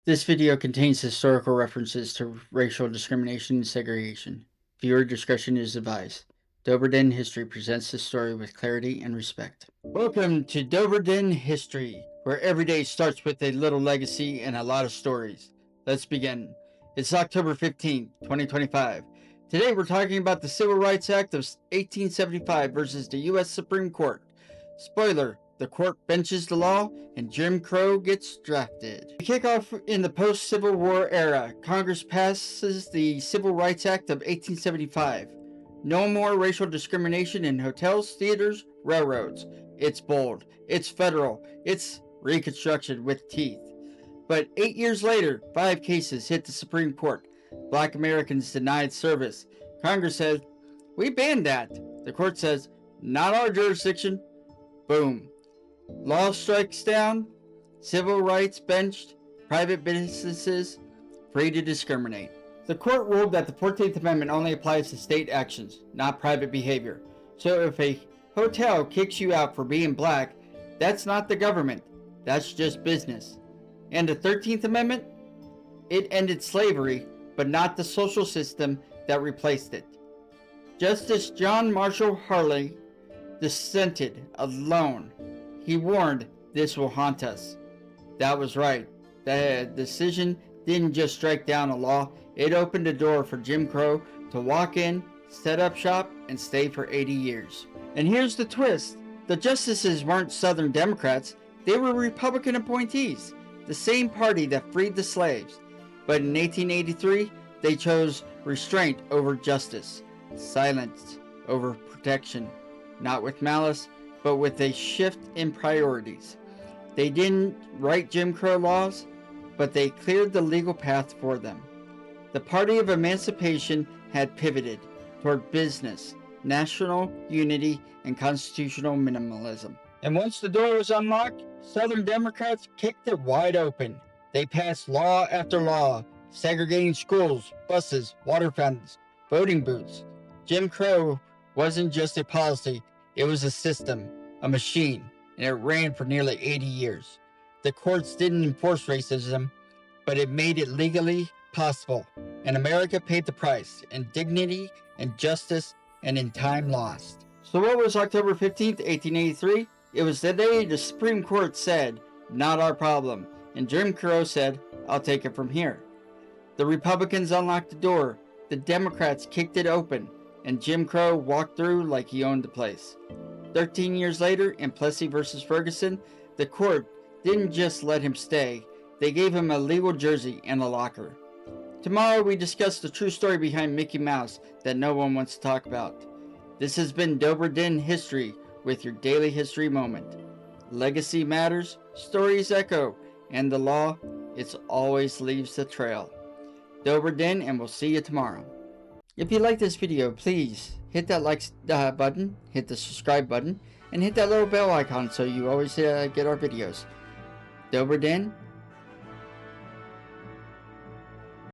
This video contains historical references to racial discrimination and segregation. Viewer discretion is advised. Dobry Den History presents this story with clarity and respect. Welcome to Dobry Den History, where every day starts with a little legacy and a lot of stories. Let's begin. It's October 15th, 2025. Today we're talking about the Civil Rights Act of 1875 versus the U.S. Supreme Court. Spoiler, the court benches the law and Jim Crow gets drafted. To kick off in the post-Civil War era, Congress passes the Civil Rights Act of 1875. No more racial discrimination in hotels, theaters, railroads. It's bold. It's federal. It's Reconstruction with teeth. But 8 years later, 5 cases hit the Supreme Court. Black Americans denied service. Congress says, "We banned that." The court says, "Not our jurisdiction." Boom. Law strikes down, civil rights benched, private businesses free to discriminate. The court ruled that the 14th Amendment only applies to state actions, not private behavior. So if a hotel kicks you out for being black, that's not the government, that's just business. And the 13th Amendment? It ended slavery, but not the social system that replaced it. Justice John Marshall Harley dissented alone. He warned, "This will haunt us." That was right. The decision didn't just strike down a law, it opened the door for Jim Crow to walk in, set up shop, and stay for 80 years. And here's the twist. The justices weren't Southern Democrats, they were Republican appointees, the same party that freed the slaves. But in 1883, they chose restraint over justice, silence over protection, not with malice, but with a shift in priorities. They didn't write Jim Crow laws, but they cleared the legal path for them. The party of emancipation had pivoted toward business, national unity, and constitutional minimalism. And once the door was unlocked, Southern Democrats kicked it wide open. They passed law after law, segregating schools, buses, water fountains, voting booths. Jim Crow wasn't just a policy, it was a system, a machine, and it ran for nearly 80 years. The courts didn't enforce racism, but it made it legally possible, and America paid the price in dignity and justice and in time lost. So what was October 15th, 1883? It was the day the Supreme Court said, "Not our problem," and Jim Crow said, "I'll take it from here." The Republicans unlocked the door, the Democrats kicked it open, and Jim Crow walked through like he owned the place. 13 years later, in Plessy versus Ferguson, the court didn't just let him stay, they gave him a legal jersey and a locker. Tomorrow we discuss the true story behind Mickey Mouse that no one wants to talk about. This has been Dobry Den History with your daily history moment. Legacy matters, stories echo, and the law, it always leaves a trail. Dobry Den, and we'll see you tomorrow. If you like this video, please hit that like button, hit the subscribe button, and hit that little bell icon so you always get our videos. Dobry Den,